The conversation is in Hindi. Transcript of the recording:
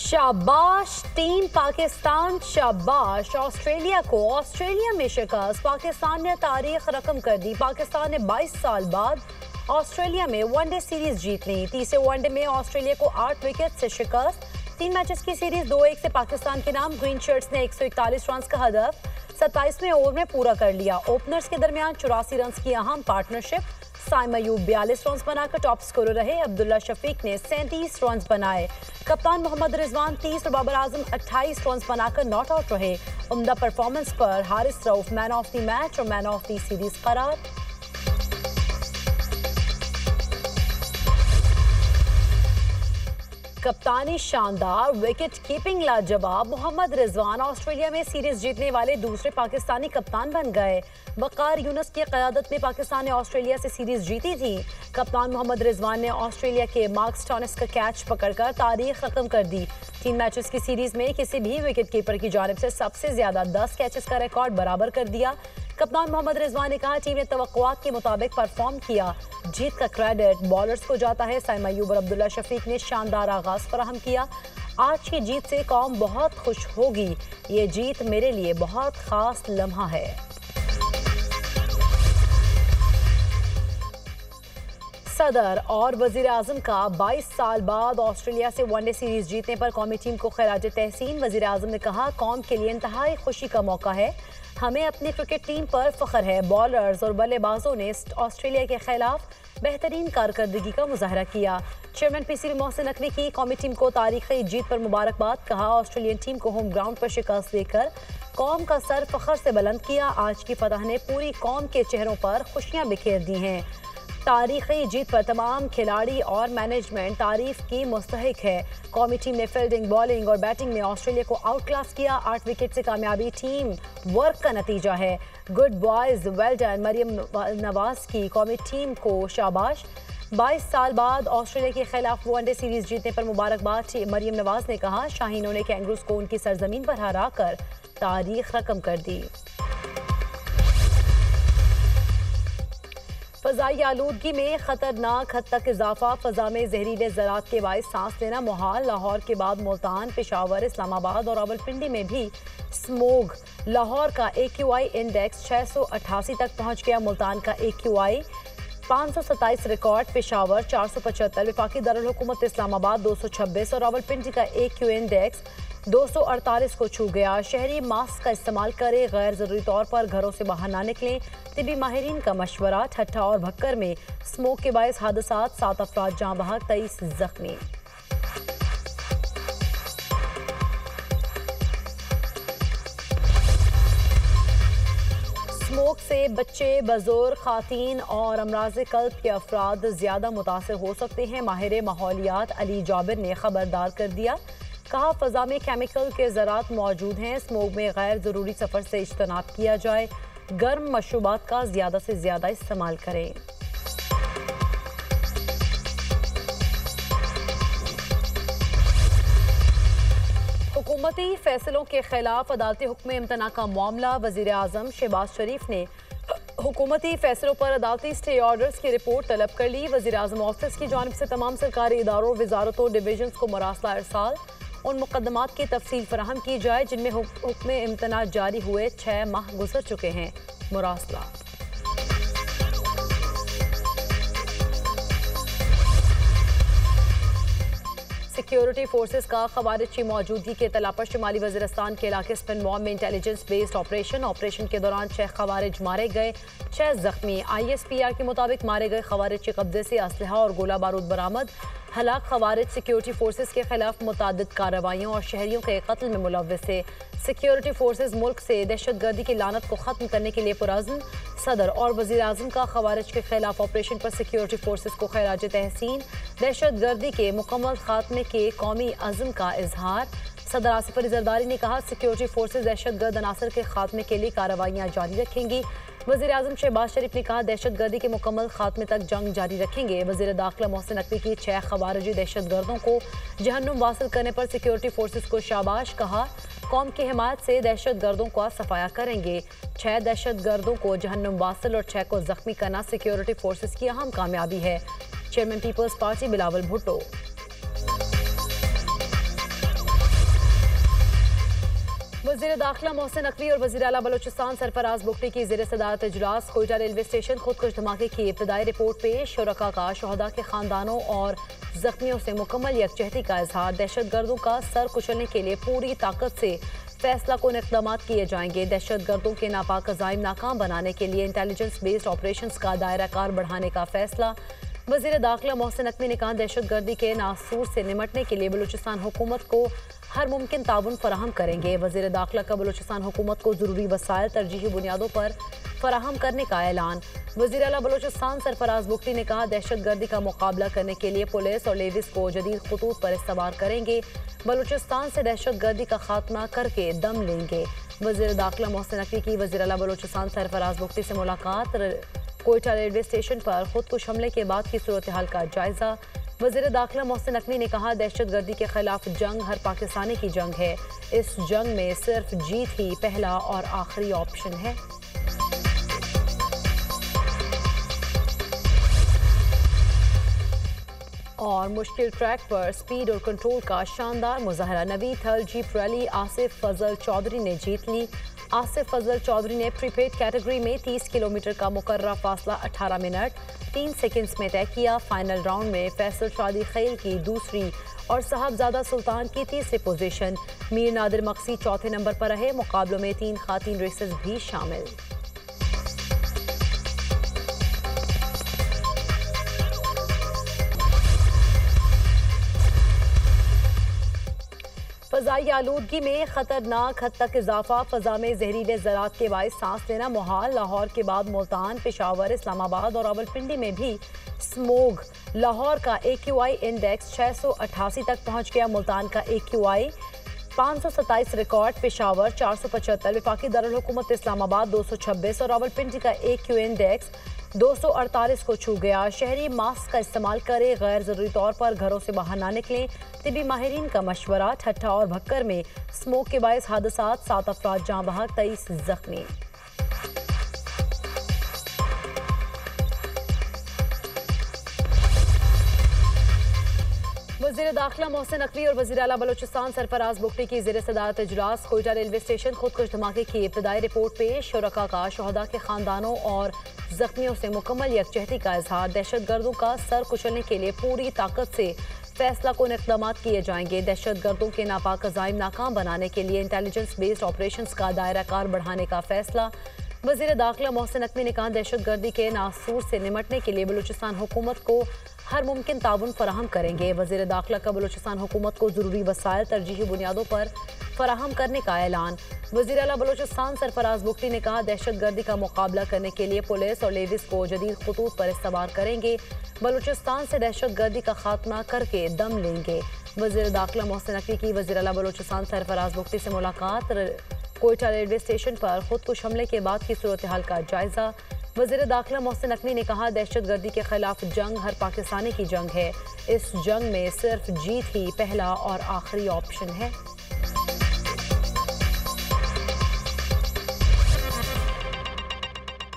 शाबाश टीम पाकिस्तान, शाबाश ऑस्ट्रेलिया को। ऑस्ट्रेलिया में शिकस्त, पाकिस्तान ने तारीख रकम कर दी। पाकिस्तान ने 22 साल बाद ऑस्ट्रेलिया में वनडे सीरीज जीत ली। तीसरे वनडे में ऑस्ट्रेलिया को 8 विकेट से शिकस्त। 3 मैचेस की सीरीज 2-1 से पाकिस्तान के नाम। ग्रीन शर्ट्स ने 141 रन का हदफ 27वें ओवर में पूरा कर लिया। ओपनर्स के दरमियान 84 रन की अहम पार्टनरशिप। साइम अयूब 42 रन बनाकर टॉप स्कोरर रहे। अब्दुल्ला शफीक ने 37 रन बनाए। कप्तान मोहम्मद रिजवान 30 और बाबर आजम 28 रन बनाकर नॉट आउट रहे। उम्दा परफॉर्मेंस पर Haris Rauf man of the match और मैन ऑफ द सीरीज करार। कप्तानी शानदार, विकेट कीपिंग लाजवाब। मोहम्मद रिजवान ऑस्ट्रेलिया में सीरीज जीतने वाले दूसरे पाकिस्तानी कप्तान बन गए। वकार यूनुस की क़यादत में पाकिस्तान ने ऑस्ट्रेलिया से सीरीज जीती थी। कप्तान मोहम्मद रिजवान ने ऑस्ट्रेलिया के मार्क स्टोनिस का कैच पकड़कर तारीख रकम कर दी। 3 मैचेस की सीरीज में किसी भी विकेट कीपर की जानिब से सबसे ज्यादा 10 कैचेस का रिकॉर्ड बराबर कर दिया। कप्तान मोहम्मद रिजवान ने कहा, टीम ने तवक्कुआत के मुताबिक परफॉर्म किया। जीत का क्रेडिट बॉलर्स को जाता है। साइम अयूब और अब्दुल्ला शफीक ने शानदार आगाज फराहम किया। आज की जीत से कौम बहुत खुश होगी। ये जीत मेरे लिए बहुत खास लम्हा है। सदर और वजीर आजम का 22 साल बाद ऑस्ट्रेलिया से वनडे सीरीज जीतने पर कौमी टीम को खिराज तहसीन। वजीर आजम ने कहा, कौम के लिए इंतहाई खुशी का मौका है। हमें अपनी क्रिकेट टीम पर फख्र है। बॉलर्स और बल्लेबाजों ने ऑस्ट्रेलिया के खिलाफ बेहतरीन कारकर्दगी का मुजाहरा किया। चेयरमैन पीसीबी मोहसिन नकवी की कौमी टीम को तारीखी जीत पर मुबारकबाद। कहा, ऑस्ट्रेलियन टीम को होम ग्राउंड पर शिकस्त देकर कौम का सर फख्र से बुलंद किया। आज की फतह ने पूरी कौम के चेहरों पर खुशियां बिखेर दी हैं। तारीखी जीत पर तमाम खिलाड़ी और मैनेजमेंट तारीफ की मुस्तहिक है। कौमी टीम ने फील्डिंग, बॉलिंग और बैटिंग में ऑस्ट्रेलिया को आउट क्लास किया। 8 विकेट से कामयाबी टीम वर्क का नतीजा है। Good boys, well done. Maryam Nawaz की कौमी टीम को शाबाश। 22 साल बाद ऑस्ट्रेलिया के खिलाफ वनडे सीरीज जीतने पर मुबारकबाद। मरियम नवाज ने कहा, शाहीनों ने कैंगरूज को उनकी सरजमीन पर हराकर तारीख रकम कर दी। फ़ज़ाई आलूदगी में खतरनाक हद तक इजाफा। फ़ज़ा में जहरीले ज़रात के बाइस सांस लेना मुहाल। लाहौर के बाद मुल्तान, पेशावर, इस्लामाबाद और रावलपिंडी में भी स्मोग। लाहौर का AQI इंडेक्स 688 तक पहुँच गया। मुल्तान का AQI 527 रिकॉर्ड। पेशावर 475, वफाकी दारुल हुकूमत इस्लामाबाद 226 और रावलपिंडी का AQ इंडेक्स 248 को छू गया। शहरी मास्क का इस्तेमाल करें, गैर ज़रूरी तौर पर घरों से बाहर ना निकलें। तिबी माहिरीन का मशवरा। ठट्ठा और भक्कर में स्मोक के बायस हादसात, 7 अफराद जाँ बहक, 23 जख्मी। स्मोक से बच्चे, बुजुर्ग, खातीन और अमराज़ कल्ब के अफराद ज़्यादा मुतासर हो सकते हैं। माहिर माहौलियात अली जाबिर ने खबरदार कर दिया। कहा, फ़ज़ा में केमिकल के ज़रात मौजूद हैं। स्मोक में गैर ज़रूरी सफ़र से इज्तनाब किया जाए। गर्म मशरूबात का ज़्यादा से ज़्यादा इस्तेमाल करें। हुकूमती फैसलों के खिलाफ अदालती हुक्म इम्तना का मामला। वज़ीर आज़म शहबाज शरीफ ने हुकूमती फैसलों पर अदालती स्टे ऑर्डर्स की रिपोर्ट तलब कर ली। वज़ीर आज़म ऑफिस की जानिब से तमाम सरकारी इदारों, वजारतों, डिवीजन्स को मरासला इरसाल उन मुकदमात की तफसील फराहम की जाए जिनमें हुक्म इम्तना जारी हुए 6 माह गुजर चुके हैं। मुरासला। सिक्योरिटी फोर्सेस का खवारिज की मौजूदगी के इत्तला पर शुमाली वज़ीरिस्तान के इलाके स्पिनवार्म में इंटेलिजेंस बेस्ड ऑपरेशन के दौरान 6 खवारिज मारे गए, 6 जख्मी। ISPR के मुताबिक मारे गए खवारिज के कब्जे से असलहा और गोला बारूद बरामद। हलाक खवारिज सिक्योरिटी फोर्सेस के खिलाफ मुतादिद कार्रवाइयों और शहरियों के कत्ल में मुलव्वस है। सिक्योरिटी फोर्सेस मुल्क से दहशतगर्दी की लानत को ख़त्म करने के लिए पुरअज़्म। सदर और वज़ीर आज़म का खवारिज के खिलाफ ऑपरेशन पर सिक्योरिटी फोर्सेस को खैराज तहसीन। दहशतगर्दी के मुकम्मल खात्मे के कौमी अज़्म का इजहार। सदर आसिफ अली जरदारी ने कहा, सिक्योरिटी फोर्सेस दहशतगर्द अनासर के खात्मे के लिए कार्रवाइयाँ जारी रखेंगी। वज़ीर आज़म शहबाज शरीफ ने कहा, दहशतगर्दी के मुकम्मल खात्मे तक जंग जारी रखेंगे। वज़ीर दाखिला मोहसिन नकवी की 6 खवारिजी दहशतगर्दों को जहन्नुम वासिल करने पर सिक्योरिटी फोर्सेस को शाबाश। कहा, कौम की हिमायत से दहशतगर्दों का सफाया करेंगे। 6 दहशतगर्दों को जहन्नुम वासिल और 6 को जख्मी करना सिक्योरिटी फोर्सेस की अहम कामयाबी है। Chairman People's Party Bilawal Bhutto. वज़ीर दाखिला मोहसिन नकवी और वज़ीर आला बलोचिस्तान सरफराज बुगटी की ज़ेर सदारत इजलास। कोयटा रेलवे स्टेशन खुदकुश धमाके की इब्तदाई रिपोर्ट पेश। शुरका का शहदा के खानदानों और जख्मियों से मुकम्मल यकजहती का इजहार। दहशत गर्दों का सर कुचलने के लिए पूरी ताकत से फैसला कुन इक़दाम किए जाएंगे। दहशत गर्दों के नापाक अज़ाइम नाकाम बनाने के लिए इंटेलिजेंस बेस्ड ऑपरेशन का दायरा कार बढ़ाने का फैसला। वज़ीर दाखिला मोहसिन नकवी ने कहा, दहशत गर्दी के नासूर से निमटने के लिए बलूचिस्तान हुकूमत को हर मुमकिन ताउन फराहम करेंगे। वज़ीर दाखिला का बलूचिस्तान हुकूमत को ज़रूरी वसाइल तरजीही बुनियादों पर फराहम करने का ऐलान। वज़ीर आला बलूचिस्तान सरफराज बुगटी ने कहा, दहशत गर्दी का मुकाबला करने के लिए पुलिस और लेविस को जदीद खतूत पर इस्तेमाल करेंगे। बलूचिस्तान से दहशत गर्दी का खात्मा करके दम लेंगे। वज़ीर दाखिला मोहसिन नकवी की वज़ीर आला बलूचिस्तान सरफराज बुगटी से मुलाकात। कोयटा रेलवे स्टेशन पर खुदकुश हमले के बाद की सूरत हाल का जायजा। वज़ीर दाखिला मोहसिन नकवी ने कहा, दहशत गर्दी के खिलाफ जंग हर पाकिस्तानी की जंग है। इस जंग में सिर्फ जीत ही पहला और आखिरी ऑप्शन है। और मुश्किल ट्रैक पर स्पीड और कंट्रोल का शानदार मुजाहरा। नवी थर्ड जीप रैली आसिफ फजल चौधरी ने जीत ली। आसिफ फजल चौधरी ने प्रीपेड कैटेगरी में 30 किलोमीटर का मुकर्रर फासला 18 मिनट 3 सेकंड्स में तय किया। फाइनल राउंड में फैसल शादी खैल की दूसरी और साहबजादा सुल्तान की तीसरी पोजीशन। मीर नादिर मक्सी चौथे नंबर पर रहे। मुकाबलों में 3 खातीन रेसर्स भी शामिल। फ़ज़ाई आलूदगी में खतरनाक हद तक इजाफा। फ़ज़ा में जहरीले ज़रात के बाइस सांस लेना मुहाल। लाहौर के बाद मुल्तान, पेशावर, इस्लामाबाद और रावलपिंडी में भी स्मोग। लाहौर का AQI इंडेक्स 688 तक पहुँच गया। मुल्तान का AQI 527 रिकॉर्ड। पेशावर 475, वफाकी दारुल हुकूमत इस्लामाबाद 226 और रावलपिंडी का AQ इंडेक्स 248 को छू गया। शहरी मास्क का इस्तेमाल करें, गैर ज़रूरी तौर पर घरों से बाहर ना निकलें। तिबी माहिरीन का मशवरा। ठट्ठा और भक्कर में स्मोक के बायस हादसात, 7 अफराद जाँ बहक, 23 जख्मी। वज़ीर दाखिला मोहसिन नकवी और वज़ीर आला बलूचिस्तान सरफराज बुगटी की ज़ेर सदारत इजलास। कोयटा रेलवे स्टेशन खुदकुश धमाके की इब्तदाई रिपोर्ट पेश। शुरका का शहदा के खानदानों और जख्मियों से मुकम्मल यकजहती का इजहार। दहशत गर्दों का सर कुचलने के लिए पूरी ताकत से फैसला कुन इक़दाम किए जाएंगे। दहशत गर्दों के नापाक अज़ाइम नाकाम बनाने के लिए इंटेलिजेंस बेस्ड ऑपरेशन का दायरा कार बढ़ाने का फैसला। वज़ीर दाखिला मोहसिन नकवी ने कहा, दहशत गर्दी के नासूर से निमटने के लिए बलूचिस्तान हुकूमत को हर मुमकिन ताउन फराहम करेंगे। वज़ीर दाखिला का बलूचिस्तान हुकूमत को ज़रूरी वसाइल तरजीही बुनियादों पर फराहम करने का ऐलान। वज़ीर आला बलूचिस्तान सरफराज बुगटी ने कहा, दहशत गर्दी का मुकाबला करने के लिए पुलिस और लेविस को जदीद खतूत पर इस्तेमाल करेंगे। बलूचिस्तान से दहशत गर्दी का खात्मा करके दम लेंगे। वज़ीर दाखिला मोहसिन नकवी की वज़ीर आला बलूचिस्तान सरफराज बुगटी से मुलाकात। कोयटा रेलवे स्टेशन पर खुदकुश हमले के बाद की सूरत हाल का जायजा। वज़ीर दाखिला मोहसिन नकवी ने कहा, दहशत गर्दी के खिलाफ जंग हर पाकिस्तानी की जंग है। इस जंग में सिर्फ जीत ही पहला और आखिरी ऑप्शन है।